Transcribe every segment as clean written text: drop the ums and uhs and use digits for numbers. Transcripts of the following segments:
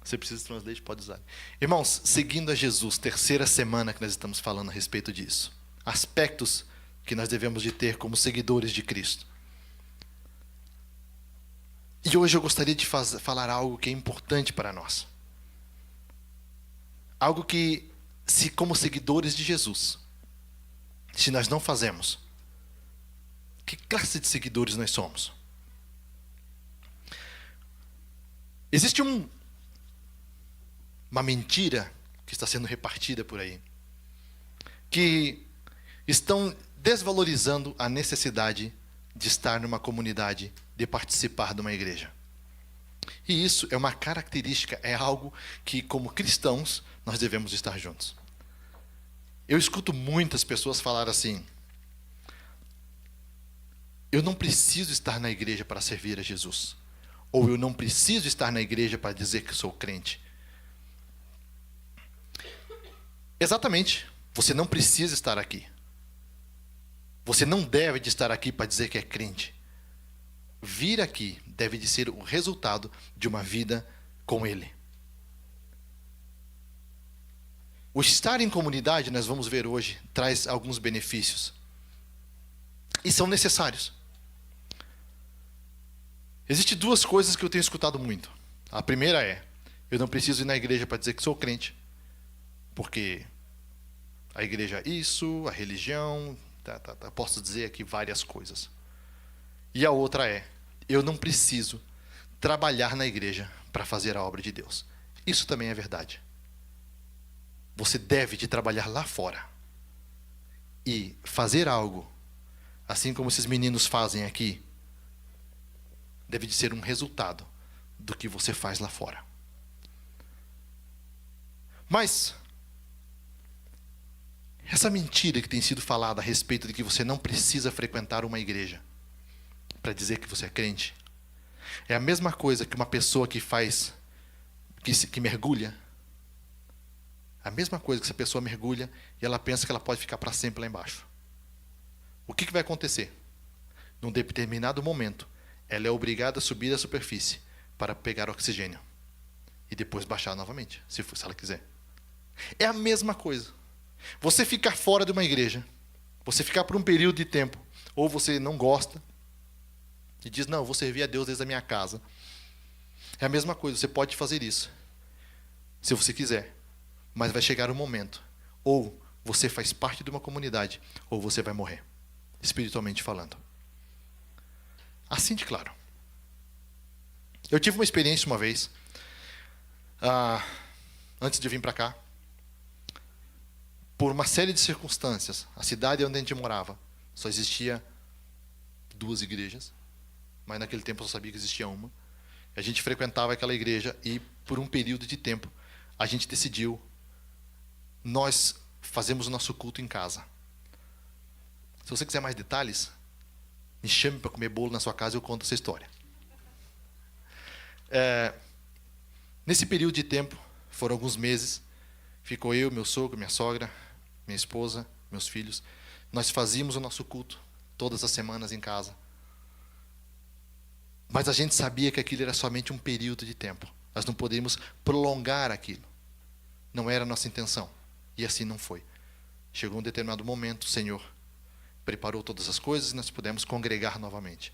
Você precisa de translate, pode usar. Irmãos, seguindo a Jesus, terceira semana que nós estamos falando a respeito disso. Aspectos que nós devemos de ter como seguidores de Cristo. E hoje eu gostaria de falar algo que é importante para nós. Algo que, se como seguidores de Jesus, se nós não fazemos, que classe de seguidores nós somos? Existe uma mentira que está sendo repartida por aí, que estão desvalorizando a necessidade de estar numa comunidade, de participar de uma igreja. E isso é uma característica, é algo que, como cristãos, nós devemos estar juntos. Eu escuto muitas pessoas falar assim: eu não preciso estar na igreja para servir a Jesus. Ou eu não preciso estar na igreja para dizer que sou crente. Exatamente, você não precisa estar aqui. Você não deve de estar aqui para dizer que é crente. Vir aqui deve de ser o resultado de uma vida com Ele. O estar em comunidade, nós vamos ver hoje, traz alguns benefícios. E são necessários. Existem duas coisas que eu tenho escutado muito. A primeira é: eu não preciso ir na igreja para dizer que sou crente. Porque a igreja é isso, a religião, posso dizer aqui várias coisas. E a outra é: eu não preciso trabalhar na igreja para fazer a obra de Deus. Isso também é verdade. Você deve de trabalhar lá fora e fazer algo, assim como esses meninos fazem aqui, deve de ser um resultado do que você faz lá fora. Mas essa mentira que tem sido falada a respeito de que você não precisa frequentar uma igreja para dizer que você é crente, é a mesma coisa que uma pessoa que mergulha. A mesma coisa que essa pessoa mergulha e ela pensa que ela pode ficar para sempre lá embaixo. O que vai acontecer? Num determinado momento, ela é obrigada a subir à superfície para pegar oxigênio e depois baixar novamente, se ela quiser. É a mesma coisa. Você ficar fora de uma igreja, você ficar por um período de tempo, ou você não gosta e diz: não, eu vou servir a Deus desde a minha casa. É a mesma coisa, você pode fazer isso, se você quiser. Mas vai chegar um momento, ou você faz parte de uma comunidade, ou você vai morrer, espiritualmente falando. Assim de claro. Eu tive uma experiência uma vez, antes de vir para cá, por uma série de circunstâncias. A cidade onde a gente morava só existia 2 igrejas, mas naquele tempo eu só sabia que existia uma. A gente frequentava aquela igreja e, por um período de tempo, a gente decidiu: nós fazemos o nosso culto em casa. Se você quiser mais detalhes, me chame para comer bolo na sua casa e eu conto essa história. Nesse período de tempo, foram alguns meses, ficou eu, meu sogro, minha sogra, minha esposa, meus filhos. Nós fazíamos o nosso culto todas as semanas em casa. Mas a gente sabia que aquilo era somente um período de tempo. Nós não poderíamos prolongar aquilo. Não era a nossa intenção. E assim não foi. Chegou um determinado momento, o Senhor preparou todas as coisas e nós pudemos congregar novamente.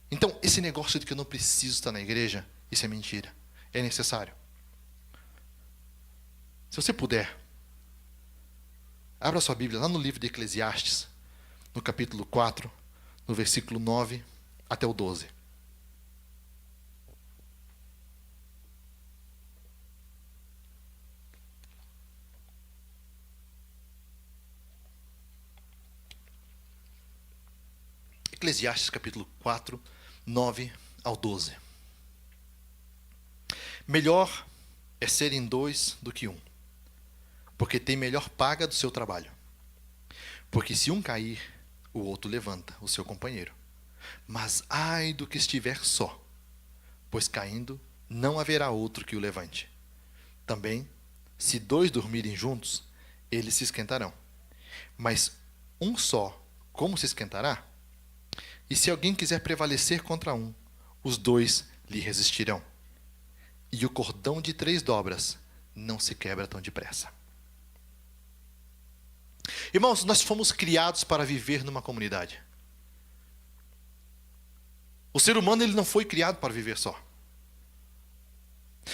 Então, esse negócio de que eu não preciso estar na igreja, isso é mentira. É necessário. Se você puder, abra sua Bíblia lá no livro de Eclesiastes, no capítulo 4, no versículo 9 até o 12. Eclesiastes capítulo 4, 9 ao 12. Melhor é serem 2 do que 1, porque tem melhor paga do seu trabalho. Porque se um cair, o outro levanta o seu companheiro. Mas ai do que estiver só, pois caindo não haverá outro que o levante. Também, se 2 dormirem juntos, eles se esquentarão. Mas um só, como se esquentará? E se alguém quiser prevalecer contra um, os 2 lhe resistirão. E o cordão de 3 dobras não se quebra tão depressa. Irmãos, nós fomos criados para viver numa comunidade. O ser humano, ele não foi criado para viver só.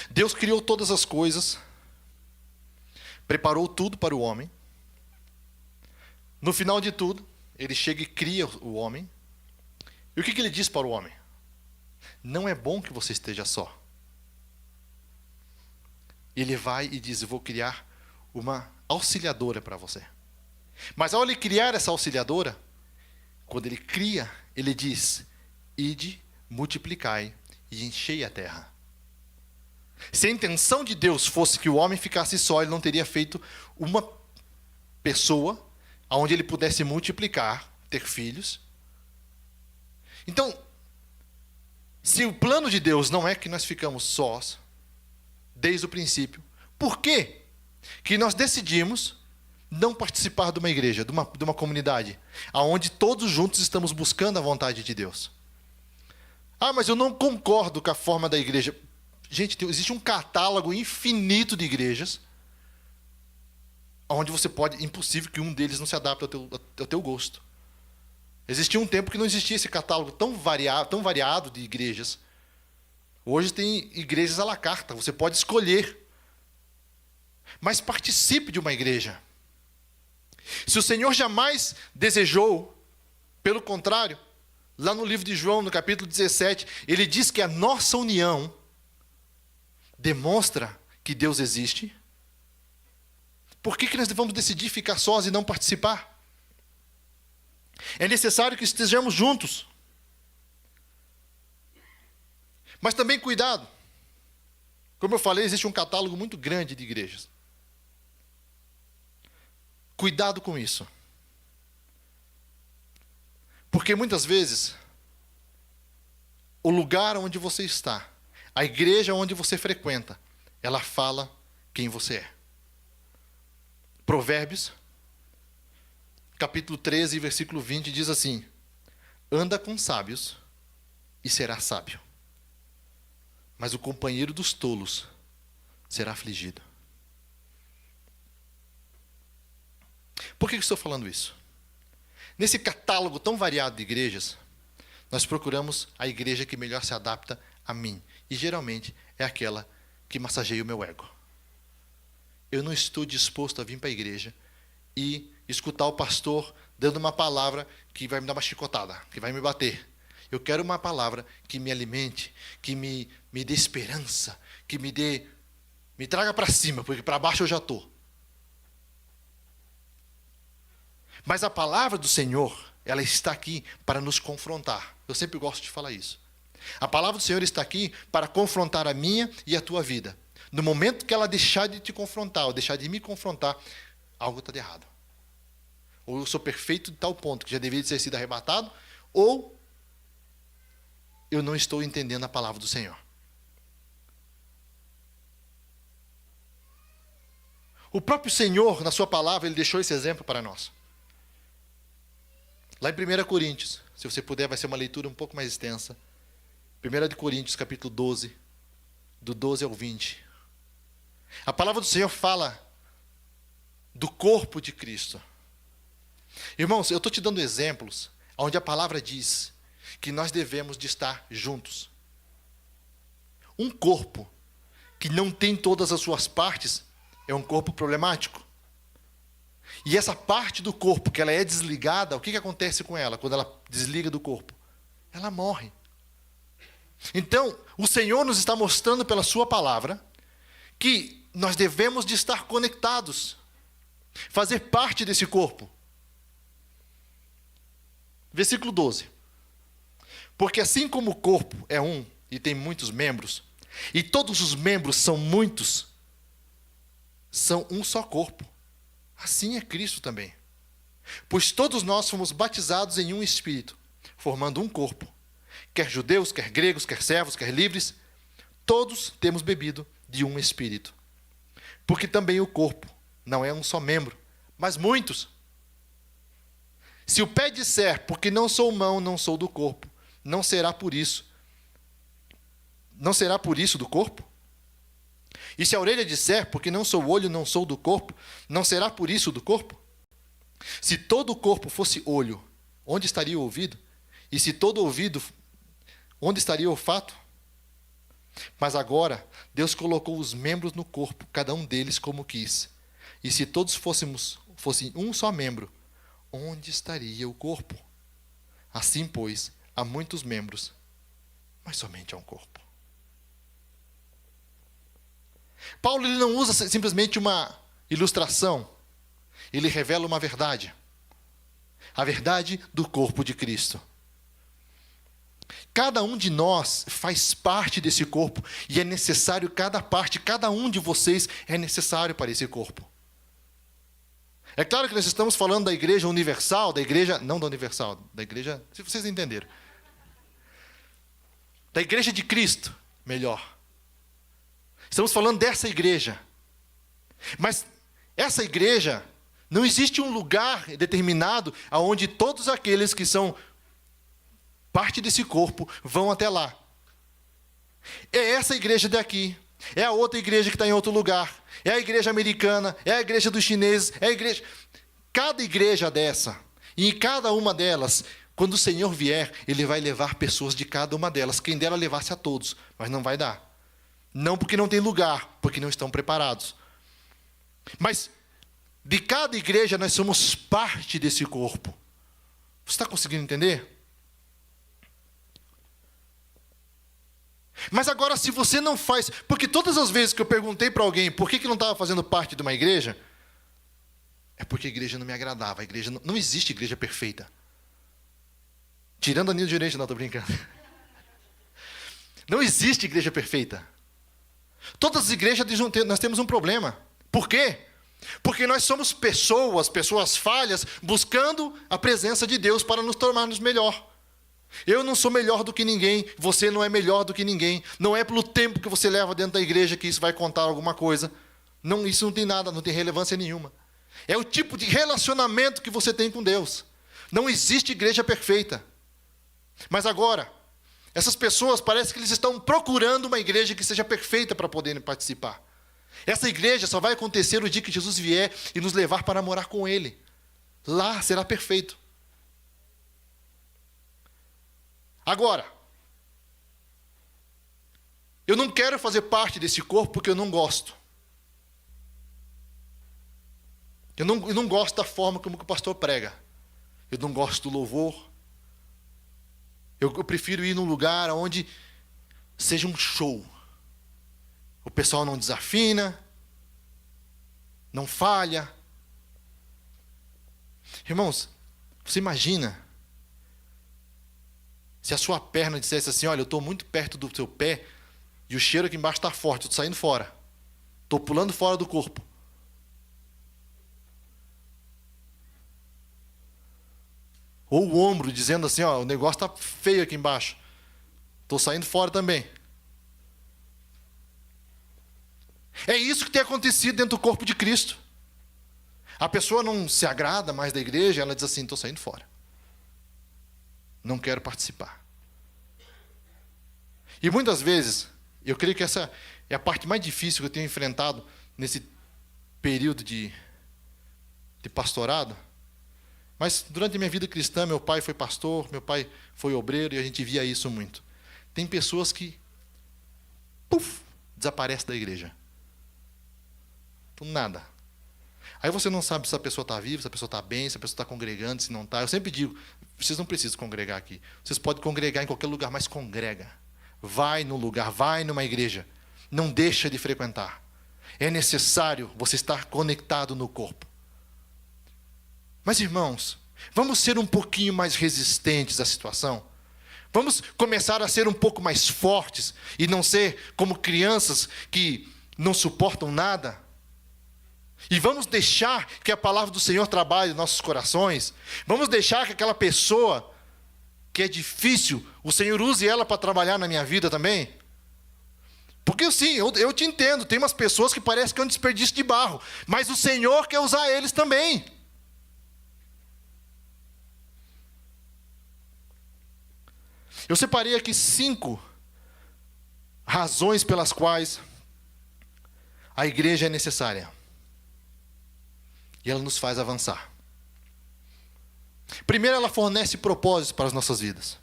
Deus criou todas as coisas, preparou tudo para o homem. No final de tudo, ele chega e cria o homem. E o que ele diz para o homem? Não é bom que você esteja só. Ele vai e diz, eu vou criar uma auxiliadora para você. Mas ao ele criar essa auxiliadora, quando ele cria, ele diz, ide, multiplicai e enchei a terra. Se a intenção de Deus fosse que o homem ficasse só, ele não teria feito uma pessoa onde ele pudesse multiplicar, ter filhos. Então, se o plano de Deus não é que nós ficamos sós, desde o princípio, por que que nós decidimos não participar de uma igreja, de uma comunidade, onde todos juntos estamos buscando a vontade de Deus? Ah, mas eu não concordo com a forma da igreja. Gente, existe um catálogo infinito de igrejas, onde você pode, impossível que um deles não se adapte ao teu gosto. Existia um tempo que não existia esse catálogo tão variado de igrejas. Hoje tem igrejas à la carte, você pode escolher. Mas participe de uma igreja. Se o Senhor jamais desejou, pelo contrário, lá no livro de João, no capítulo 17, ele diz que a nossa união demonstra que Deus existe. Por que nós devemos decidir ficar sós e não participar? É necessário que estejamos juntos. Mas também cuidado. Como eu falei, existe um catálogo muito grande de igrejas. Cuidado com isso. Porque muitas vezes, o lugar onde você está, a igreja onde você frequenta, ela fala quem você é. Provérbios, capítulo 13, versículo 20, diz assim: anda com sábios e será sábio, mas o companheiro dos tolos será afligido. Por que eu estou falando isso? Nesse catálogo tão variado de igrejas, nós procuramos a igreja que melhor se adapta a mim. E geralmente é aquela que massageia o meu ego. Eu não estou disposto a vir para a igreja e escutar o pastor dando uma palavra que vai me dar uma chicotada, que vai me bater. Eu quero uma palavra que me alimente, que me dê esperança, que me traga para cima, porque para baixo eu já estou. Mas a palavra do Senhor, ela está aqui para nos confrontar. Eu sempre gosto de falar isso. A palavra do Senhor está aqui para confrontar a minha e a tua vida. No momento que ela deixar de te confrontar, ou deixar de me confrontar, algo está de errado. Ou eu sou perfeito de tal ponto que já deveria ter sido arrebatado, ou eu não estou entendendo a palavra do Senhor. O próprio Senhor, na sua palavra, ele deixou esse exemplo para nós. Lá em 1 Coríntios, se você puder, vai ser uma leitura um pouco mais extensa. 1 Coríntios, capítulo 12, do 12 ao 20. A palavra do Senhor fala do corpo de Cristo. Irmãos, eu estou te dando exemplos onde a palavra diz que nós devemos de estar juntos. Um corpo que não tem todas as suas partes é um corpo problemático. E essa parte do corpo que ela é desligada, o que acontece com ela quando ela desliga do corpo? Ela morre. Então, o Senhor nos está mostrando pela sua palavra que nós devemos de estar conectados, fazer parte desse corpo. Versículo 12. Porque assim como o corpo é um e tem muitos membros, e todos os membros são muitos, são um só corpo. Assim é Cristo também. Pois todos nós fomos batizados em um Espírito, formando um corpo. Quer judeus, quer gregos, quer servos, quer livres, todos temos bebido de um Espírito. Porque também o corpo não é um só membro, mas muitos. Se o pé disser, porque não sou mão, não sou do corpo, não será por isso do corpo? E se a orelha disser, porque não sou olho, não sou do corpo, não será por isso do corpo? Se todo o corpo fosse olho, onde estaria o ouvido? E se todo ouvido, onde estaria o olfato? Mas agora, Deus colocou os membros no corpo, cada um deles como quis. E se todos fossem um só membro, onde estaria o corpo? Assim, pois, há muitos membros, mas somente há um corpo. Paulo ele não usa simplesmente uma ilustração. Ele revela uma verdade. A verdade do corpo de Cristo. Cada um de nós faz parte desse corpo. E é necessário cada parte, cada um de vocês é necessário para esse corpo. É claro que nós estamos falando da igreja universal, da igreja, não da universal, da igreja, se vocês entenderam. Da igreja de Cristo, melhor. Estamos falando dessa igreja. Mas essa igreja, não existe um lugar determinado aonde todos aqueles que são parte desse corpo vão até lá. É essa igreja daqui. É a outra igreja que está em outro lugar. É a igreja americana, é a igreja dos chineses, é a igreja... Cada igreja dessa, e em cada uma delas, quando o Senhor vier, Ele vai levar pessoas de cada uma delas. Quem dera levasse a todos, mas não vai dar. Não porque não tem lugar, porque não estão preparados. Mas de cada igreja nós somos parte desse corpo. Você está conseguindo entender? Mas agora, se você não faz... Porque todas as vezes que eu perguntei para alguém por que não estava fazendo parte de uma igreja, é porque a igreja não me agradava. A igreja não existe igreja perfeita. Tirando a Nil Direito, não, estou brincando. Não existe igreja perfeita. Todas as igrejas, nós temos um problema. Por quê? Porque nós somos pessoas falhas, buscando a presença de Deus para nos tornarmos melhor. Eu não sou melhor do que ninguém, você não é melhor do que ninguém. Não é pelo tempo que você leva dentro da igreja que isso vai contar alguma coisa. Não, isso não tem nada, não tem relevância nenhuma. É o tipo de relacionamento que você tem com Deus. Não existe igreja perfeita. Mas agora, essas pessoas parece que eles estão procurando uma igreja que seja perfeita para poderem participar. Essa igreja só vai acontecer o dia que Jesus vier e nos levar para morar com Ele. Lá será perfeito. Agora, eu não quero fazer parte desse corpo porque eu não gosto. Eu não gosto da forma como o pastor prega. Eu não gosto do louvor. Eu prefiro ir num lugar onde seja um show. O pessoal não desafina, não falha. Irmãos, você imagina se a sua perna dissesse assim, olha, eu estou muito perto do seu pé e o cheiro aqui embaixo está forte, eu estou saindo fora. Estou pulando fora do corpo. Ou o ombro dizendo assim, ó, o negócio está feio aqui embaixo. Estou saindo fora também. É isso que tem acontecido dentro do corpo de Cristo. A pessoa não se agrada mais da igreja, ela diz assim, estou saindo fora. Não quero participar. E muitas vezes, eu creio que essa é a parte mais difícil que eu tenho enfrentado nesse período de pastorado. Mas durante a minha vida cristã, meu pai foi pastor, meu pai foi obreiro, e a gente via isso muito. Tem pessoas que, desaparecem da igreja. Do nada. Aí você não sabe se a pessoa está viva, se a pessoa está bem, se a pessoa está congregando, se não está. Eu sempre digo, vocês não precisam congregar aqui. Vocês podem congregar em qualquer lugar, mas congrega. Vai num lugar, vai numa igreja. Não deixa de frequentar. É necessário você estar conectado no corpo. Mas, irmãos, vamos ser um pouquinho mais resistentes à situação? Vamos começar a ser um pouco mais fortes e não ser como crianças que não suportam nada? E vamos deixar que a palavra do Senhor trabalhe em nossos corações? Vamos deixar que aquela pessoa que é difícil, o Senhor use ela para trabalhar na minha vida também? Porque sim, eu te entendo, tem umas pessoas que parecem que é um desperdício de barro, mas o Senhor quer usar eles também. Eu separei aqui 5 razões pelas quais a igreja é necessária. E ela nos faz avançar. Primeiro, ela fornece propósitos para as nossas vidas.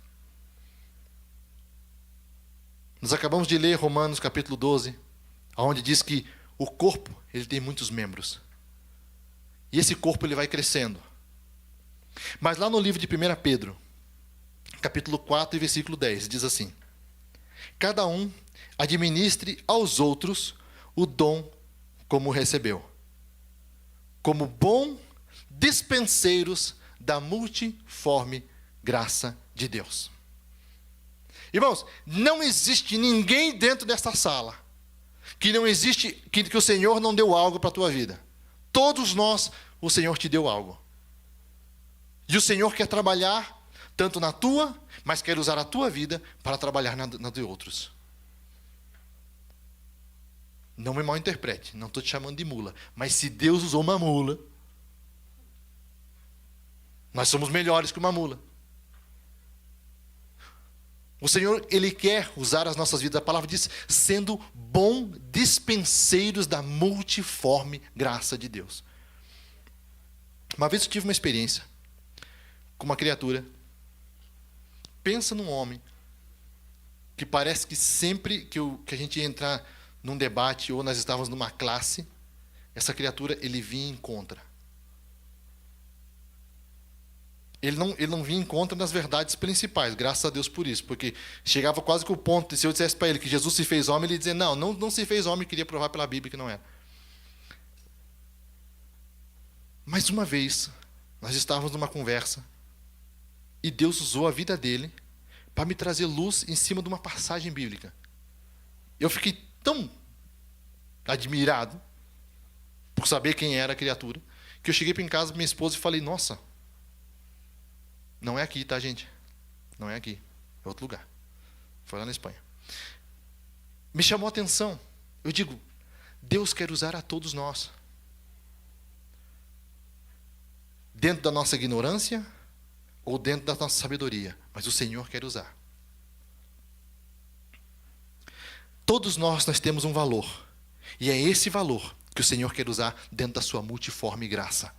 Nós acabamos de ler Romanos capítulo 12, onde diz que o corpo, ele tem muitos membros. E esse corpo ele vai crescendo. Mas lá no livro de 1 Pedro, capítulo 4 e versículo 10, diz assim: cada um administre aos outros o dom como recebeu, como bom dispenseiros da multiforme graça de Deus. Irmãos, não existe ninguém dentro desta sala que não existe, que o Senhor não deu algo para a tua vida. Todos nós, o Senhor te deu algo. E o Senhor quer trabalhar tanto na tua, mas quer usar a tua vida para trabalhar na de outros. Não me mal interprete, não estou te chamando de mula. Mas se Deus usou uma mula, nós somos melhores que uma mula. O Senhor, Ele quer usar as nossas vidas, a palavra diz, sendo bom dispenseiros da multiforme graça de Deus. Uma vez eu tive uma experiência com uma criatura. Pensa num homem que parece que sempre que a gente ia entrar num debate ou nós estávamos numa classe, essa criatura, ele vinha em contra. Ele não vinha em contra das verdades principais, graças a Deus por isso, porque chegava quase que o ponto, se eu dissesse para ele que Jesus se fez homem, ele dizia, não se fez homem, queria provar pela Bíblia que não era. Mas uma vez, nós estávamos numa conversa, e Deus usou a vida dele para me trazer luz em cima de uma passagem bíblica. Eu fiquei tão admirado por saber quem era a criatura, que eu cheguei para em casa com minha esposa e falei, nossa, não é aqui, tá, gente? Não é aqui, é outro lugar. Foi lá na Espanha. Me chamou a atenção. Eu digo, Deus quer usar a todos nós. Dentro da nossa ignorância ou dentro da nossa sabedoria, mas o Senhor quer usar. Todos nós temos um valor, e é esse valor que o Senhor quer usar dentro da sua multiforme graça.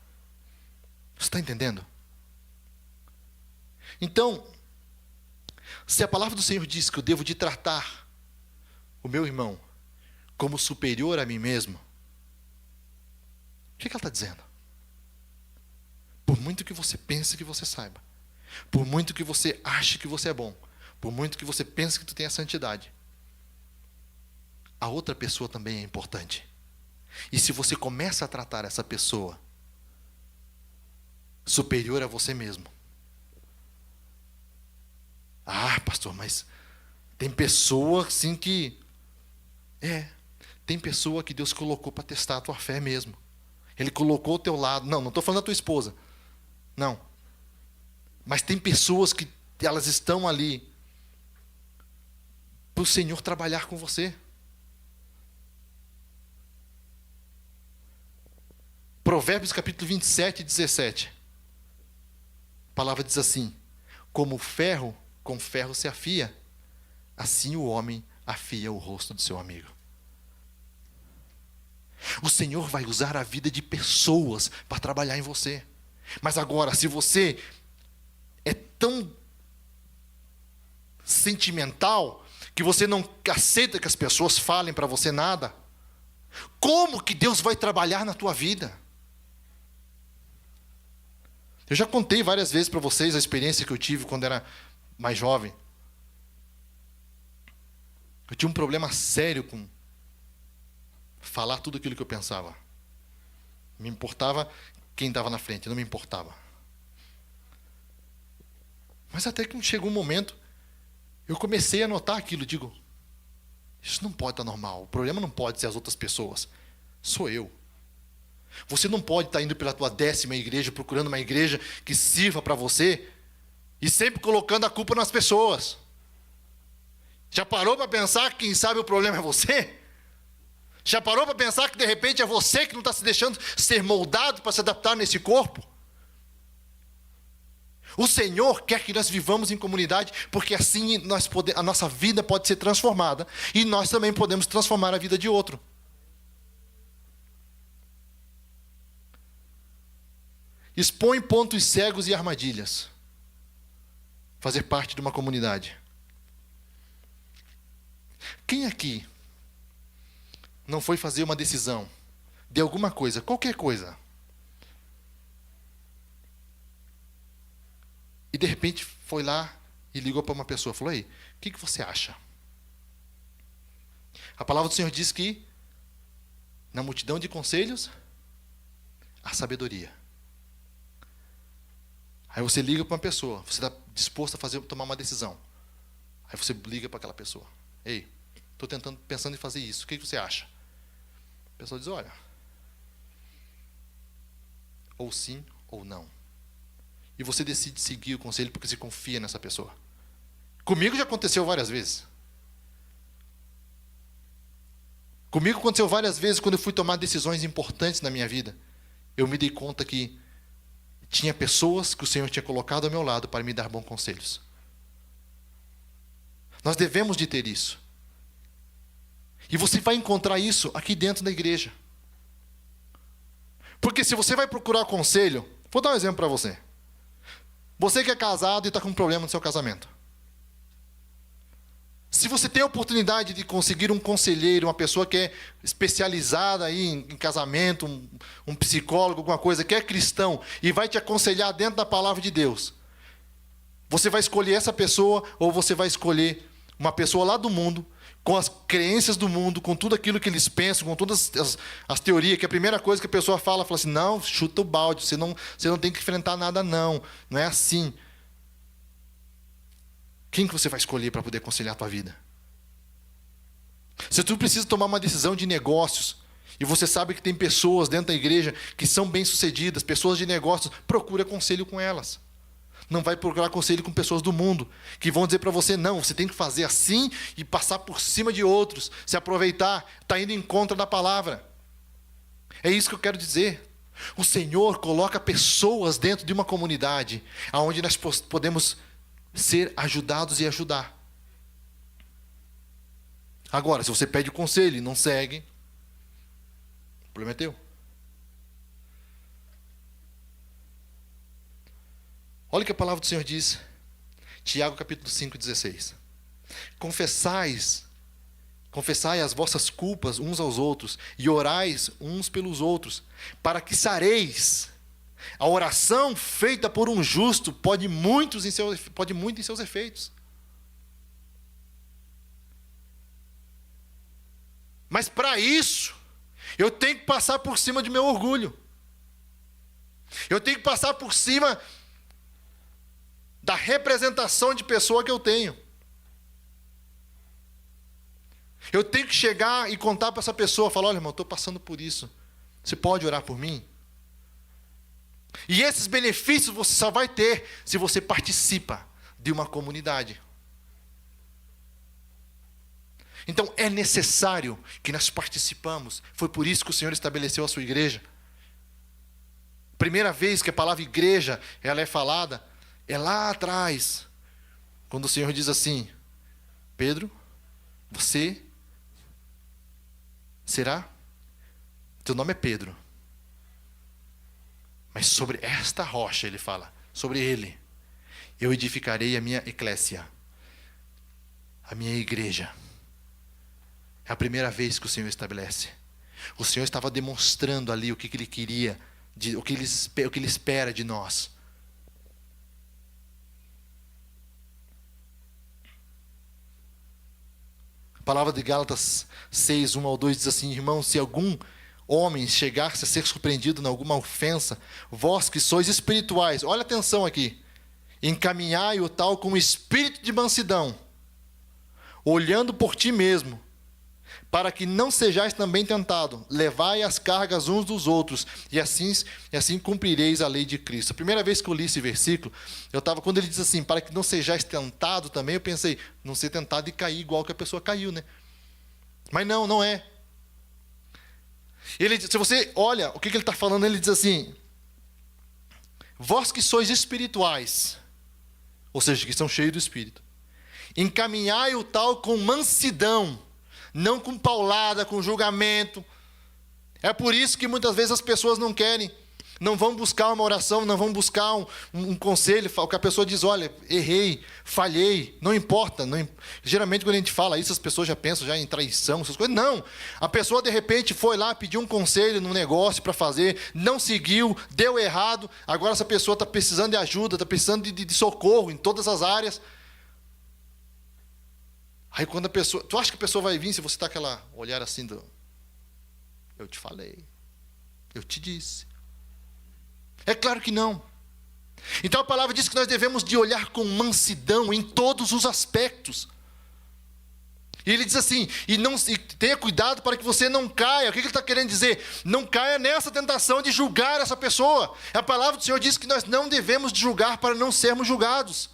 Você está entendendo? Então, se a palavra do Senhor diz que eu devo de tratar o meu irmão como superior a mim mesmo, o que ela está dizendo? Por muito que você pense que você saiba, por muito que você ache que você é bom, por muito que você pense que tu tem a santidade, a outra pessoa também é importante. E se você começa a tratar essa pessoa superior a você mesmo, pastor, mas tem pessoa assim que tem pessoa que Deus colocou para testar a tua fé mesmo. Ele colocou ao teu lado. Não estou falando da tua esposa, não, mas tem pessoas que elas estão ali para o Senhor trabalhar com você. Provérbios capítulo 27, 17. A palavra diz assim: como ferro com ferro se afia, assim o homem afia o rosto do seu amigo. O Senhor vai usar a vida de pessoas para trabalhar em você. Mas agora, se você é tão sentimental que você não aceita que as pessoas falem para você nada, como que Deus vai trabalhar na tua vida? Eu já contei várias vezes para vocês a experiência que eu tive quando era mais jovem. Eu tinha um problema sério com falar tudo aquilo que eu pensava. Me importava quem estava na frente, não me importava. Mas até que chegou um momento, eu comecei a notar aquilo, digo, isso não pode estar normal, o problema não pode ser as outras pessoas, sou eu. Você não pode estar indo pela tua 10ª igreja, procurando uma igreja que sirva para você, e sempre colocando a culpa nas pessoas. Já parou para pensar que quem sabe o problema é você? Já parou para pensar que de repente é você que não está se deixando ser moldado para se adaptar nesse corpo? O Senhor quer que nós vivamos em comunidade, porque assim a nossa vida pode ser transformada, e nós também podemos transformar a vida de outro. expõe pontos cegos e armadilhas. Fazer parte de uma comunidade. Quem aqui não foi fazer uma decisão de alguma coisa, qualquer coisa, e de repente foi lá e ligou para uma pessoa, falou: ei, o que você acha? A palavra do Senhor diz que na multidão de conselhos há sabedoria. Aí você liga para uma pessoa, você está disposto a tomar uma decisão. Aí você liga para aquela pessoa: ei, estou pensando em fazer isso, o que você acha? A pessoa diz: olha, ou sim ou não. E você decide seguir o conselho porque você confia nessa pessoa. Comigo já aconteceu várias vezes. Comigo aconteceu várias vezes quando eu fui tomar decisões importantes na minha vida. Eu me dei conta que tinha pessoas que o Senhor tinha colocado ao meu lado para me dar bons conselhos. Nós devemos de ter isso. E você vai encontrar isso aqui dentro da igreja. Porque se você vai procurar conselho, vou dar um exemplo para você. Você que é casado e está com um problema no seu casamento. Se você tem a oportunidade de conseguir um conselheiro, uma pessoa que é especializada aí em casamento, um psicólogo, alguma coisa, que é cristão, e vai te aconselhar dentro da palavra de Deus, você vai escolher essa pessoa ou você vai escolher uma pessoa lá do mundo, com as crenças do mundo, com tudo aquilo que eles pensam, com todas as teorias, que a primeira coisa que a pessoa fala assim: não, chuta o balde, você não tem que enfrentar nada, não é assim. Quem que você vai escolher para poder aconselhar a tua vida? Se tu precisa tomar uma decisão de negócios, e você sabe que tem pessoas dentro da igreja que são bem-sucedidas, pessoas de negócios, procura conselho com elas. Não vai procurar conselho com pessoas do mundo, que vão dizer para você: não, você tem que fazer assim e passar por cima de outros, se aproveitar, está indo em contra da palavra. É isso que eu quero dizer. O Senhor coloca pessoas dentro de uma comunidade, onde nós podemos ser ajudados e ajudar. Agora, se você pede o conselho e não segue, o problema é teu. Olha o que a palavra do Senhor diz. Tiago capítulo 5:16. Confessai as vossas culpas uns aos outros e orais uns pelos outros, para que sareis. A oração feita por um justo pode muito em seus efeitos. Mas para isso, eu tenho que passar por cima de meu orgulho. Eu tenho que passar por cima da representação de pessoa que eu tenho. Eu tenho que chegar e contar para essa pessoa, falar: olha, irmão, eu estou passando por isso. Você pode orar por mim? E esses benefícios você só vai ter se você participa de uma comunidade. Então é necessário que nós participamos. Foi por isso que o Senhor estabeleceu a sua igreja. Primeira vez que a palavra igreja ela é falada é lá atrás, quando o Senhor diz assim: Pedro, você será? Teu nome é Pedro. Mas sobre esta rocha, ele fala, sobre ele, eu edificarei a minha eclésia, a minha igreja. É a primeira vez que o Senhor estabelece. O Senhor estava demonstrando ali o que Ele queria, o que Ele espera de nós. A palavra de Gálatas 6, 1-2 diz assim: irmão, se algum homem chegar-se a ser surpreendido em alguma ofensa, vós que sois espirituais, olha atenção aqui, encaminhai o tal com espírito de mansidão, olhando por ti mesmo, para que não sejais também tentado, levai as cargas uns dos outros, e assim cumprireis a lei de Cristo. A primeira vez que eu li esse versículo, quando ele diz assim, para que não sejais tentado também, eu pensei, não ser tentado e cair igual que a pessoa caiu, né? Mas não é. Se você olha o que ele está falando, ele diz assim: vós que sois espirituais, ou seja, que são cheios do Espírito, encaminhai o tal com mansidão, não com paulada, com julgamento. É por isso que muitas vezes as pessoas não querem Não vão buscar uma oração, não vão buscar um conselho, o que a pessoa diz, olha, errei, falhei, não importa. Geralmente quando a gente fala isso, as pessoas já pensam já em traição, essas coisas. Não, a pessoa de repente foi lá, pediu um conselho num negócio para fazer, não seguiu, deu errado, agora essa pessoa está precisando de ajuda, está precisando de socorro em todas as áreas. Aí quando a pessoa, tu acha que a pessoa vai vir se você está aquela olhar assim eu te falei, eu te disse. É claro que não. Então a palavra diz que nós devemos de olhar com mansidão em todos os aspectos. E ele diz assim, e tenha cuidado para que você não caia. O que ele está querendo dizer? Não caia nessa tentação de julgar essa pessoa. A palavra do Senhor diz que nós não devemos de julgar para não sermos julgados.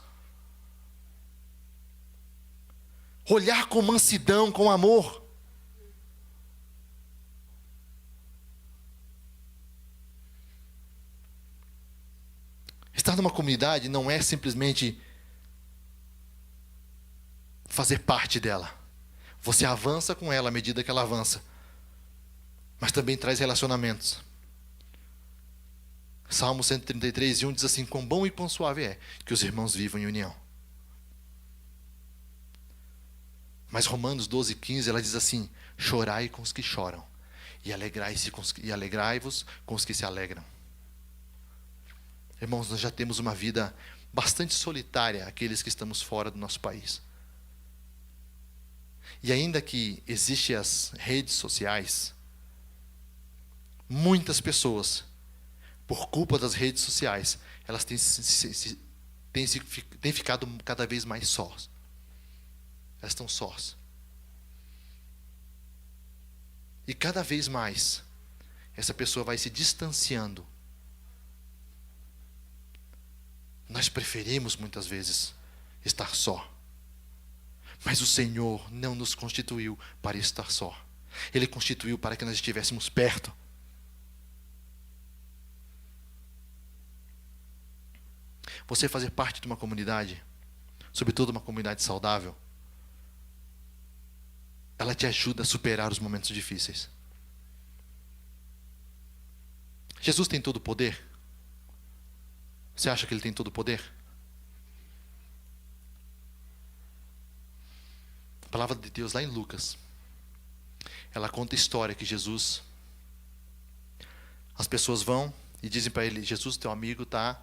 Olhar com mansidão, com amor. Estar numa comunidade não é simplesmente fazer parte dela. Você avança com ela à medida que ela avança. Mas também traz relacionamentos. Salmo 133:1 diz assim, quão bom e quão suave é que os irmãos vivam em união. Mas Romanos 12:15, ela diz assim, chorai com os que choram, e alegrai-vos com os que se alegram. Irmãos, nós já temos uma vida bastante solitária, aqueles que estamos fora do nosso país. E ainda que existem as redes sociais, muitas pessoas, por culpa das redes sociais, elas têm ficado cada vez mais sós. Elas estão sós. E cada vez mais, essa pessoa vai se distanciando. Nós preferimos, muitas vezes, estar só. Mas o Senhor não nos constituiu para estar só. Ele constituiu para que nós estivéssemos perto. Você fazer parte de uma comunidade, sobretudo uma comunidade saudável, ela te ajuda a superar os momentos difíceis. Jesus tem todo o poder? Você acha que ele tem todo o poder? A palavra de Deus lá em Lucas, ela conta a história que Jesus, as pessoas vão e dizem para ele, Jesus, teu amigo está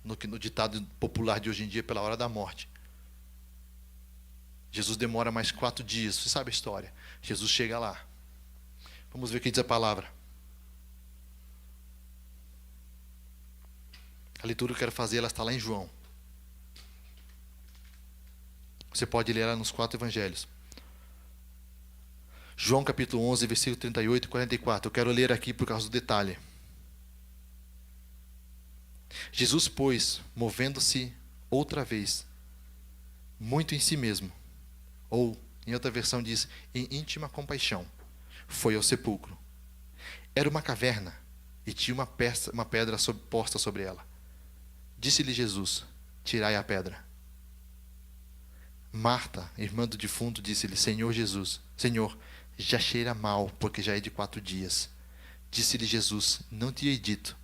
no ditado popular de hoje em dia, pela hora da morte. Jesus demora mais 4 dias, você sabe a história. Jesus chega lá. Vamos ver o que diz a palavra. A leitura que eu quero fazer, ela está lá em João. Você pode ler ela nos 4 evangelhos. João capítulo 11, versículo 38 e 44. Eu quero ler aqui por causa do detalhe. Jesus, pois, movendo-se outra vez, muito em si mesmo, ou, em outra versão diz, em íntima compaixão, foi ao sepulcro. Era uma caverna, e tinha uma pedra posta sobre ela. Disse-lhe Jesus, tirai a pedra. Marta, irmã do defunto, disse-lhe, Senhor, já cheira mal, porque já é de 4 dias. Disse-lhe Jesus, não te hei dito,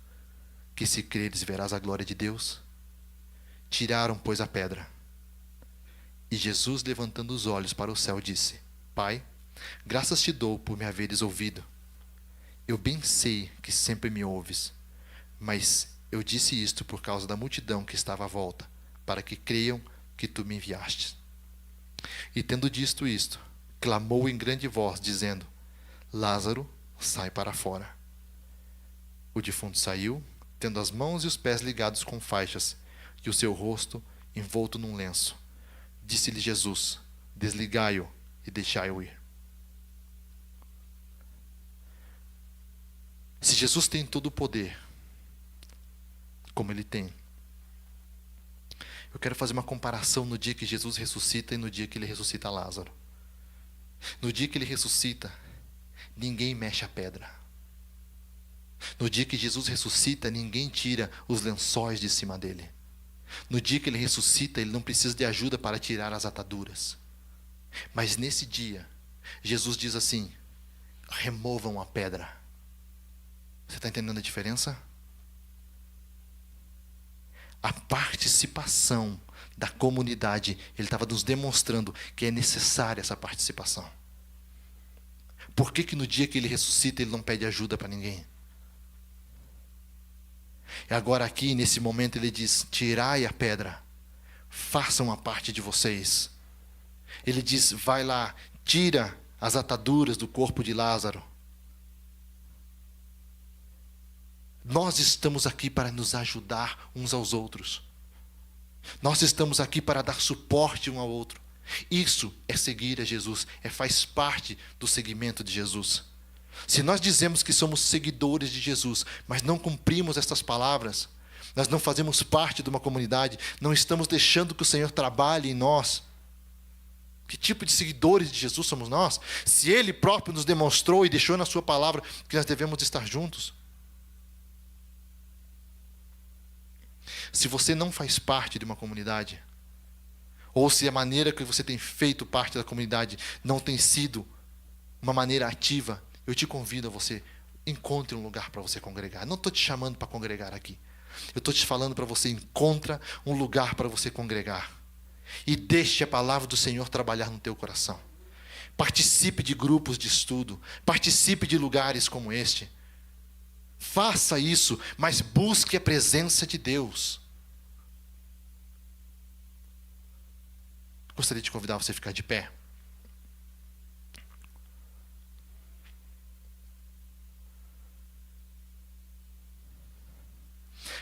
que se creres verás a glória de Deus? Tiraram, pois, a pedra. E Jesus, levantando os olhos para o céu, disse, Pai, graças te dou por me haveres ouvido. Eu bem sei que sempre me ouves, mas eu disse isto por causa da multidão que estava à volta, para que creiam que tu me enviastes. E tendo dito isto, clamou em grande voz, dizendo, Lázaro, sai para fora. O defunto saiu, tendo as mãos e os pés ligados com faixas, e o seu rosto envolto num lenço. Disse-lhe Jesus, desligai-o e deixai-o ir. Se Jesus tem todo o poder, como ele tem, eu quero fazer uma comparação no dia que Jesus ressuscita e no dia que ele ressuscita Lázaro. No dia que ele ressuscita, ninguém mexe a pedra. No dia que Jesus ressuscita, ninguém tira os lençóis de cima dele. No dia que ele ressuscita, ele não precisa de ajuda para tirar as ataduras. Mas nesse dia, Jesus diz assim, removam a pedra. Você está entendendo a diferença? A participação da comunidade, ele estava nos demonstrando que é necessária essa participação. Por que no dia que ele ressuscita, ele não pede ajuda para ninguém? E agora aqui, nesse momento, ele diz, tirai a pedra, façam a parte de vocês. Ele diz, vai lá, tira as ataduras do corpo de Lázaro. Nós estamos aqui para nos ajudar uns aos outros. Nós estamos aqui para dar suporte um ao outro. Isso é seguir a Jesus, faz parte do seguimento de Jesus. Se nós dizemos que somos seguidores de Jesus, mas não cumprimos estas palavras, nós não fazemos parte de uma comunidade, não estamos deixando que o Senhor trabalhe em nós. Que tipo de seguidores de Jesus somos nós? Se Ele próprio nos demonstrou e deixou na sua palavra que nós devemos estar juntos. Se você não faz parte de uma comunidade, ou se a maneira que você tem feito parte da comunidade não tem sido uma maneira ativa, eu te convido a você, encontre um lugar para você congregar. Não estou te chamando para congregar aqui. Eu estou te falando para você, encontra um lugar para você congregar. E deixe a palavra do Senhor trabalhar no teu coração. Participe de grupos de estudo. Participe de lugares como este. Faça isso, mas busque a presença de Deus. Gostaria de convidar você a ficar de pé.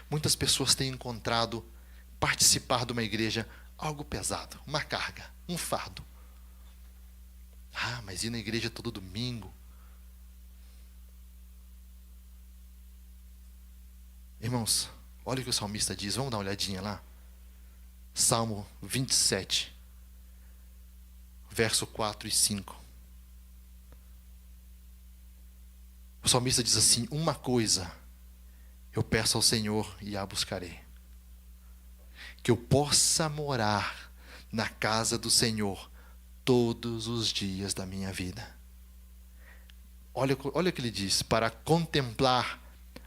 Muitas pessoas têm encontrado participar de uma igreja algo pesado, uma carga, um fardo. Ah, mas ir na igreja todo domingo. Irmãos, olha o que o salmista diz, vamos dar uma olhadinha lá. Salmo 27, verso 4 e 5. O salmista diz assim, uma coisa eu peço ao Senhor e a buscarei, que eu possa morar na casa do Senhor todos os dias da minha vida. Olha o que ele diz, para contemplar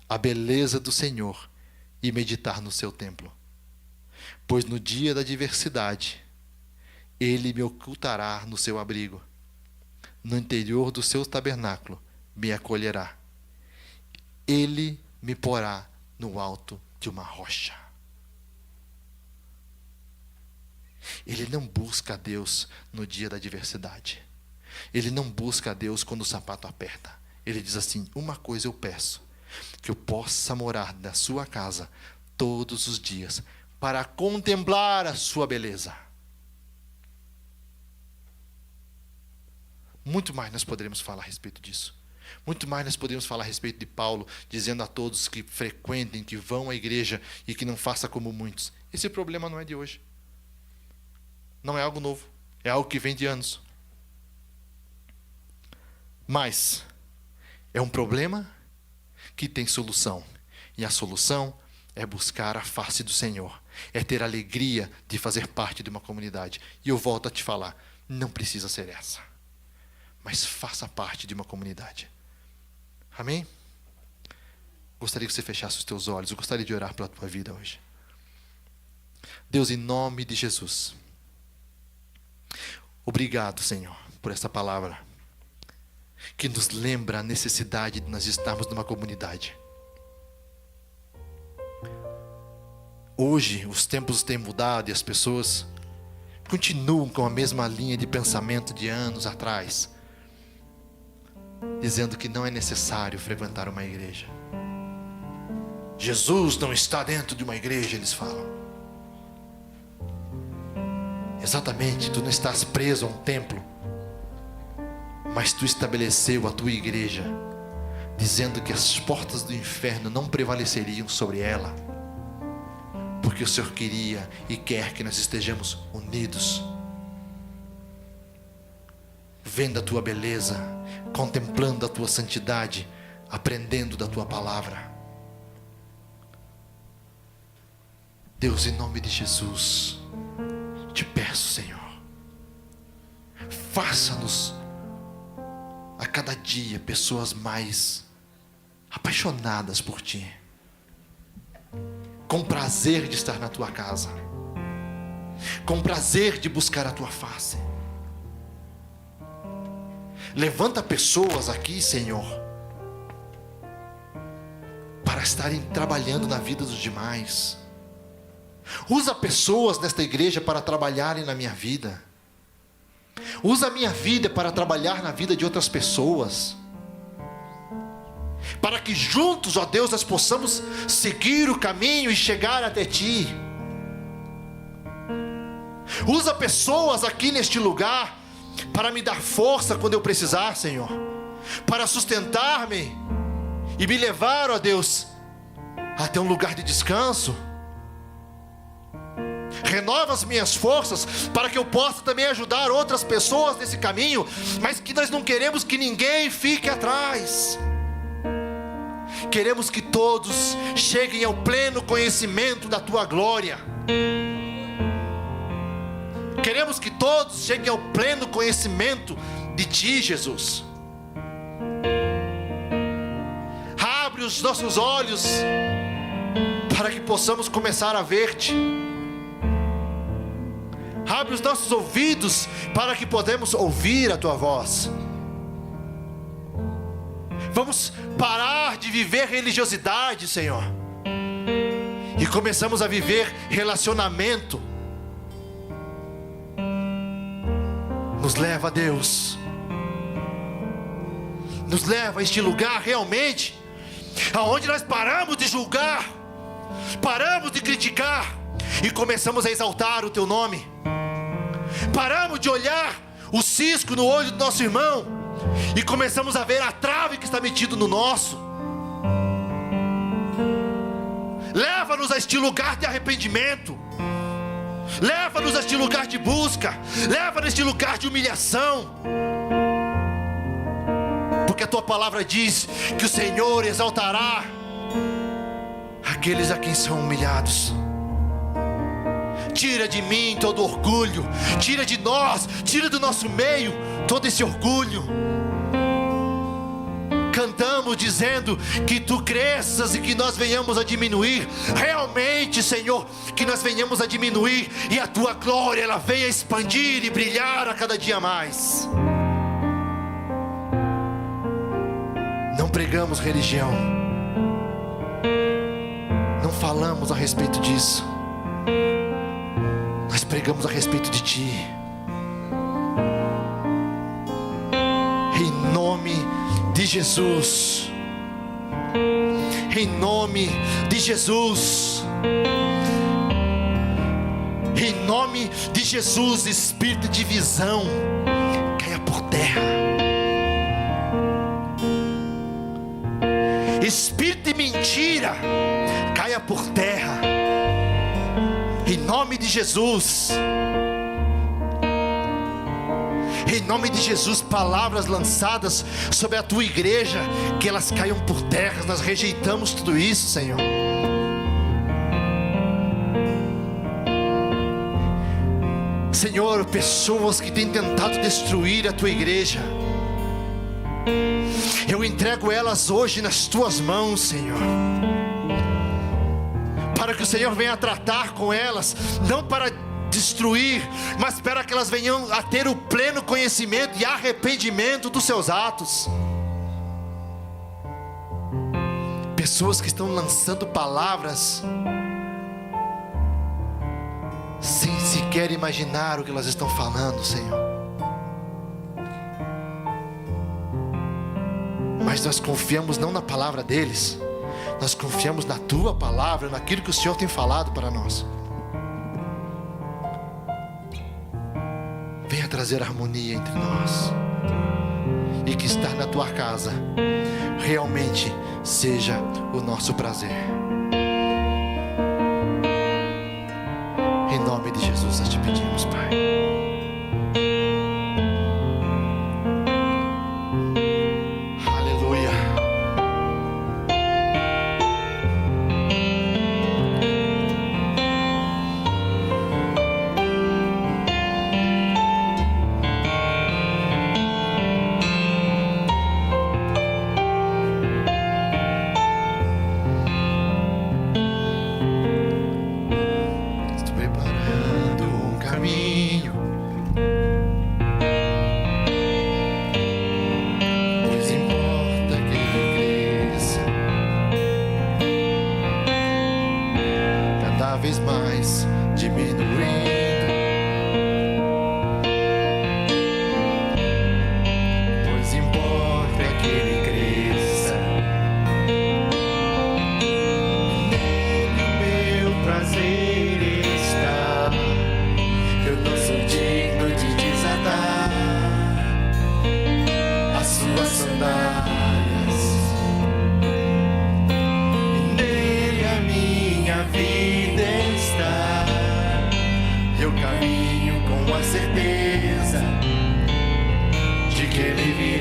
a beleza do Senhor e meditar no seu templo. Pois no dia da adversidade, Ele me ocultará no seu abrigo. No interior do seu tabernáculo, me acolherá. Ele me porá no alto de uma rocha. Ele não busca a Deus no dia da adversidade. Ele não busca a Deus quando o sapato aperta. Ele diz assim, uma coisa eu peço, que eu possa morar na sua casa todos os dias, para contemplar a sua beleza. Muito mais nós poderemos falar a respeito disso. Muito mais nós podemos falar a respeito de Paulo, dizendo a todos que frequentem, que vão à igreja e que não façam como muitos. Esse problema não é de hoje. Não é algo novo. É algo que vem de anos. Mas é um problema que tem solução. E a solução é buscar a face do Senhor. É ter alegria de fazer parte de uma comunidade. E eu volto a te falar, não precisa ser essa. Mas faça parte de uma comunidade. Amém? Gostaria que você fechasse os teus olhos. Eu gostaria de orar pela tua vida hoje. Deus, em nome de Jesus. Obrigado, Senhor, por essa palavra. Que nos lembra a necessidade de nós estarmos numa comunidade. Hoje, os tempos têm mudado e as pessoas continuam com a mesma linha de pensamento de anos atrás, dizendo que não é necessário frequentar uma igreja. Jesus não está dentro de uma igreja, eles falam. Exatamente, tu não estás preso a um templo, mas tu estabeleceu a tua igreja, dizendo que as portas do inferno não prevaleceriam sobre ela, porque o Senhor queria e quer que nós estejamos unidos, vendo a tua beleza, contemplando a tua santidade, aprendendo da tua palavra. Deus, em nome de Jesus, te peço, Senhor, faça-nos a cada dia pessoas mais apaixonadas por Ti, com prazer de estar na Tua casa, com prazer de buscar a Tua face. Levanta pessoas aqui, Senhor, para estarem trabalhando na vida dos demais. Usa pessoas nesta igreja para trabalharem na minha vida. Usa a minha vida para trabalhar na vida de outras pessoas, para que juntos, ó Deus, nós possamos seguir o caminho e chegar até Ti. Usa pessoas aqui neste lugar para me dar força quando eu precisar, Senhor, para sustentar-me e me levar, ó Deus, até um lugar de descanso. Renova as minhas forças para que eu possa também ajudar outras pessoas nesse caminho, mas que nós não queremos que ninguém fique atrás. Queremos que todos cheguem ao pleno conhecimento da Tua glória. Queremos que todos cheguem ao pleno conhecimento de Ti, Jesus. Abre os nossos olhos para que possamos começar a ver-Te. Abre os nossos ouvidos para que podemos ouvir a Tua voz. Vamos parar de viver religiosidade, Senhor, e começamos a viver relacionamento. Nos leva, Deus, nos leva a este lugar realmente, aonde nós paramos de julgar, paramos de criticar e começamos a exaltar o Teu nome. Paramos de olhar o cisco no olho do nosso irmão e começamos a ver a trave que está metida no nosso. Leva-nos a este lugar de arrependimento. Leva-nos a este lugar de busca. Leva-nos a este lugar de humilhação. Porque a Tua palavra diz que o Senhor exaltará aqueles a quem são humilhados. Tira de mim todo orgulho. Tira de nós, tira do nosso meio todo esse orgulho. Cantamos dizendo que Tu cresças e que nós venhamos a diminuir. Realmente, Senhor, que nós venhamos a diminuir e a Tua glória ela venha expandir e brilhar a cada dia mais. Não pregamos religião, não falamos a respeito disso. Nós pregamos a respeito de Ti. Em nome de Jesus. Em nome de Jesus. Em nome de Jesus, espírito de divisão caia por terra. Espírito de mentira caia por terra. Em nome de Jesus. Em nome de Jesus, palavras lançadas sobre a Tua igreja, que elas caiam por terra. Nós rejeitamos tudo isso, Senhor. Senhor, pessoas que têm tentado destruir a Tua igreja, eu entrego elas hoje nas Tuas mãos, Senhor, para que o Senhor venha tratar com elas, não para destruir, mas para que elas venham a ter o pleno conhecimento e arrependimento dos seus atos. Pessoas que estão lançando palavras sem sequer imaginar o que elas estão falando, Senhor. Mas nós confiamos não na palavra deles, nós confiamos na Tua palavra, naquilo que o Senhor tem falado para nós. Venha trazer harmonia entre nós, e que estar na Tua casa realmente seja o nosso prazer. Em nome de Jesus nós te pedimos, Pai.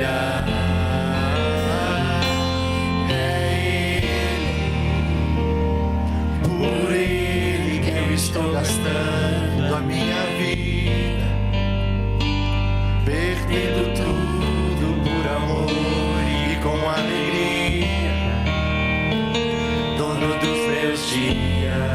virá. É Ele, por Ele que eu estou gastando a minha vida, perdendo tudo por amor e com alegria, dono dos meus dias.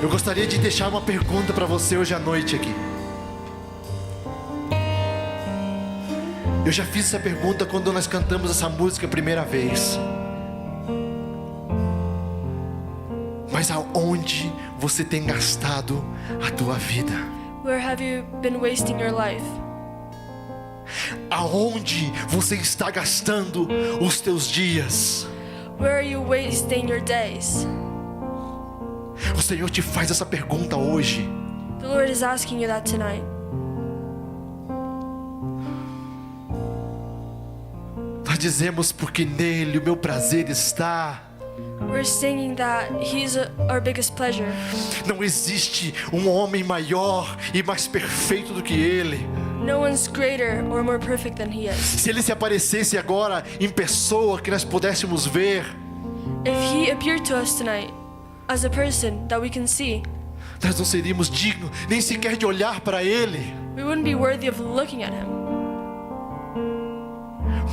Eu gostaria de deixar uma pergunta para você hoje à noite aqui. Eu já fiz essa pergunta quando nós cantamos essa música a primeira vez. Mas aonde você tem gastado a tua vida? Where have you been wasting your life? Aonde você está gastando os teus dias? Where are you wasting your days? O Senhor te faz essa pergunta hoje. The Lord is asking you that tonight. Nós dizemos porque nele o meu prazer está. We're singing that He's our biggest pleasure. Não existe um homem maior e mais perfeito do que Ele. No one's greater or more perfect than He is. Se Ele se aparecesse agora em pessoa, que nós pudéssemos ver, If He appeared to us tonight as a person that we can see, nós não seríamos dignos nem sequer de olhar para Ele. we wouldn't be worthy of looking at Him.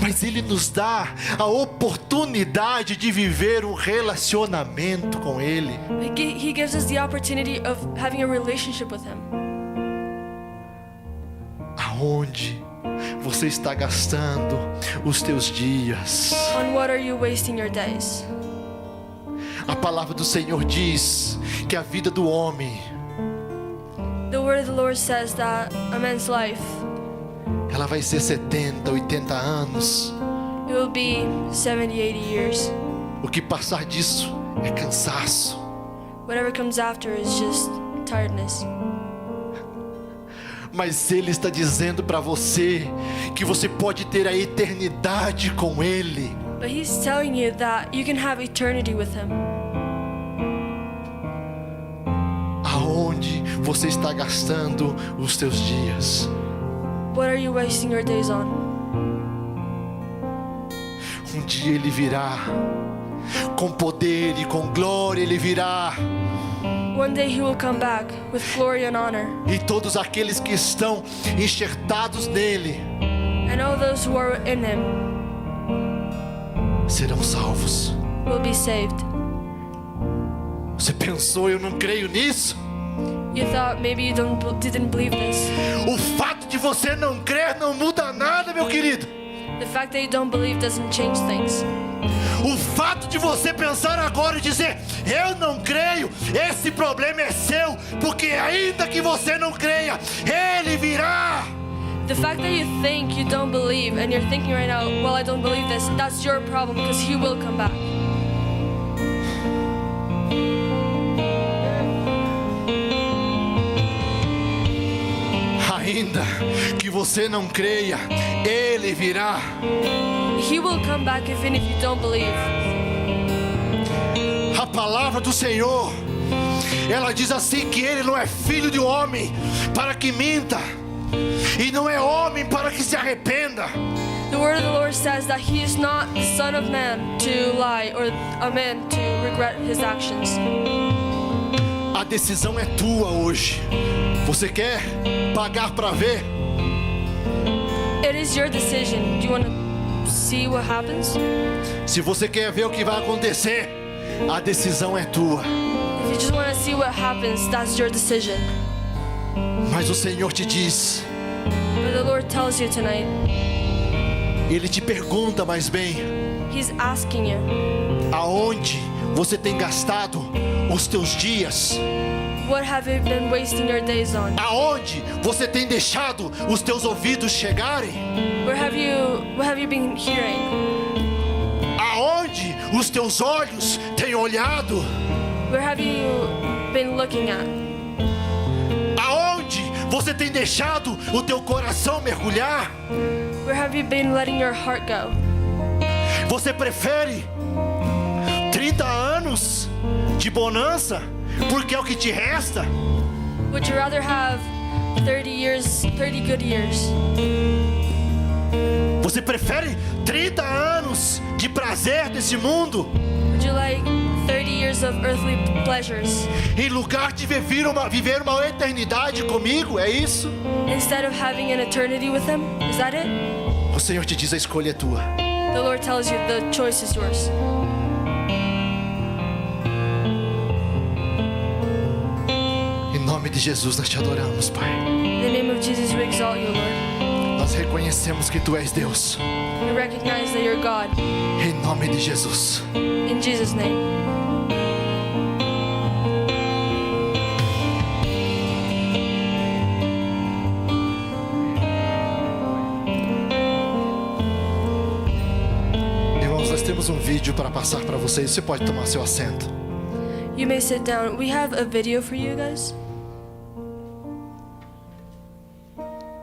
Mas Ele nos dá a oportunidade de viver um relacionamento com Ele. He gives us the opportunity of having a relationship with Him. Aonde você está gastando os teus dias? On what are you wasting your days? A palavra do Senhor diz que a vida do homem, The word of the Lord says that a man's life, ela vai ser 70, 80 anos. it will be 70, 80 years. O que passar disso é cansaço. Whatever comes after is just tiredness. Mas Ele está dizendo para você que você pode ter a eternidade com Ele. But He's telling you that you can have eternity with Him. Aonde você está gastando os teus dias? What are you wasting your days on? Um dia Ele virá, com poder e com glória Ele virá. One day He will come back with glory and honor, E todos aqueles que estão enxertados nele and all those who are in Him serão salvos. will be saved. Você pensou, eu não creio nisso? You thought maybe you didn't believe this. O fato de você não crer não muda nada, meu querido. The fact that you don't believe doesn't change things. O fato de você pensar agora e dizer, eu não creio, esse problema é seu, porque ainda que você não creia, Ele virá. The fact that you think you don't believe and you're thinking right now, well, I don't believe this, that's your problem because he will come back. Ainda que você não creia, Ele virá. He will come back even if you don't believe. A palavra do Senhor, ela diz assim que Ele não é filho de homem para que minta, e não é homem para que se arrependa. The word of the Lord says that he is not the son of man to lie or a man to regret his actions. A decisão é tua hoje. Você quer pagar para ver? It is your decision. Do you want to see what happens? Se você quer ver o que vai acontecer, a decisão é tua. If you just want to see what happens, that's your decision. Mas o Senhor te diz, But the Lord tells you tonight, Ele te pergunta mais bem, He's asking you, aonde você tem gastado os teus dias? what have you been wasting your days on? Aonde você tem deixado os teus ouvidos chegarem? What have you been hearing? Aonde os teus olhos têm olhado? Where have you been looking at? Aonde você tem deixado o teu coração mergulhar? Where have you been letting your heart go? Você prefere 30 anos de bonança, porque é o que te resta? Would you rather have 30 good years? Você prefere 30 anos de prazer desse mundo, Would you like 30 years of earthly pleasures em lugar de viver uma eternidade comigo? É isso? instead of having an eternity with him? Is that it? O Senhor te diz, a escolha é tua. The Lord tells you the choice is yours. Em nome de Jesus nós te adoramos, Pai. In the name of Jesus, we exalt you, Lord. Nós reconhecemos que Tu és Deus. We recognize that you're God. Em nome de Jesus. In Jesus' name. Irmãos, nós temos um vídeo para passar para vocês. Você pode tomar seu assento. You may sit down. We have a video for you guys.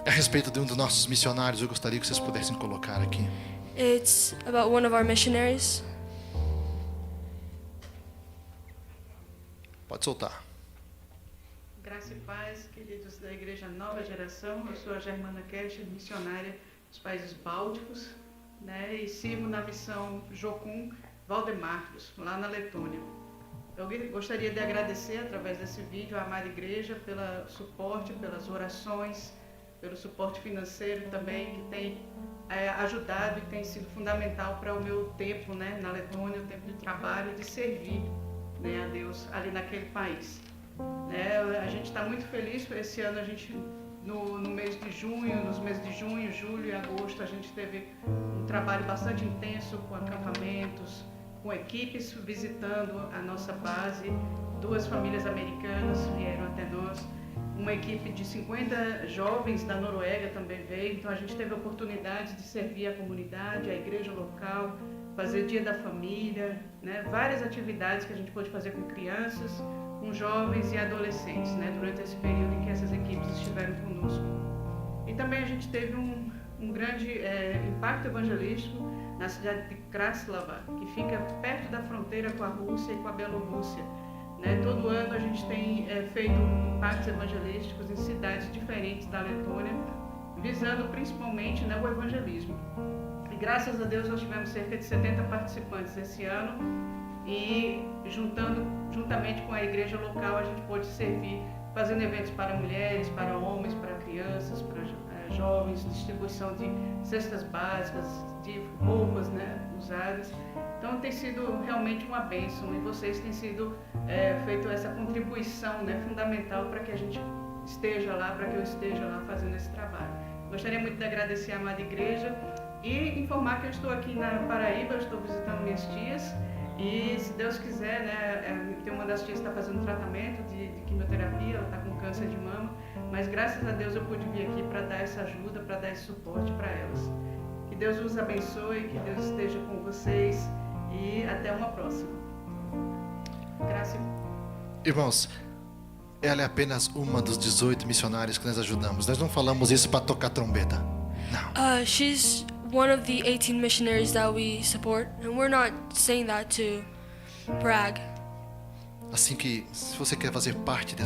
A respeito de um dos nossos missionários, eu gostaria que vocês pudessem colocar aqui. It's about one of our missionaries. Pode soltar. Graça e paz, queridos da Igreja Nova Geração. Eu sou a Germana Kescher, missionária dos países bálticos, né, e sirvo na missão Jocum Valdemarcos, lá na Letônia. Eu gostaria de agradecer, através desse vídeo, à amada igreja pelo suporte, pelas orações, pelo suporte financeiro também, que tem ajudado e tem sido fundamental para o meu tempo, né, na Letônia, o tempo de trabalho e de servir, né, a Deus ali naquele país. A gente está muito feliz. Esse ano a gente, no mês de junho, nos meses de junho, julho e agosto, a gente teve um trabalho bastante intenso com acampamentos, com equipes visitando a nossa base. 2 famílias americanas vieram até nós. Uma equipe de 50 jovens da Noruega também veio. Então a gente teve a oportunidade de servir a comunidade, a igreja local, fazer dia da família, né? Várias atividades que a gente pôde fazer com crianças, com jovens e adolescentes, né? Durante esse período em que essas equipes estiveram conosco. E também a gente teve um grande impacto evangelístico na cidade de Kraslava, que fica perto da fronteira com a Rússia e com a Bielorrússia. Né? Todo ano a gente tem feito impactos evangelísticos em cidades diferentes da Letônia, visando principalmente, né, o evangelismo. E graças a Deus nós tivemos cerca de 70 participantes esse ano e juntamente com a igreja local a gente pôde servir, fazendo eventos para mulheres, para homens, para crianças, para jovens, distribuição de cestas básicas, de roupas, né, usadas. Então tem sido realmente uma bênção e vocês têm sido feito essa contribuição, né, fundamental para que a gente esteja lá, para que eu esteja lá fazendo esse trabalho. Gostaria muito de agradecer a amada igreja e informar que eu estou aqui na Paraíba, eu estou visitando minhas tias E se Deus quiser, né, tem uma das tias que está fazendo tratamento de quimioterapia, ela está com câncer de mama, mas graças a Deus eu pude vir aqui para dar essa ajuda, para dar esse suporte para elas. Que Deus os abençoe, que Deus esteja com vocês e até uma próxima. Graça e... Irmãos, ela é apenas uma dos 18 missionários que nós ajudamos. Nós não falamos isso para tocar trombeta. Não. She's one of the 18 missionaries that we support, and we're not saying that to brag. Assim que, se você quer fazer parte dessa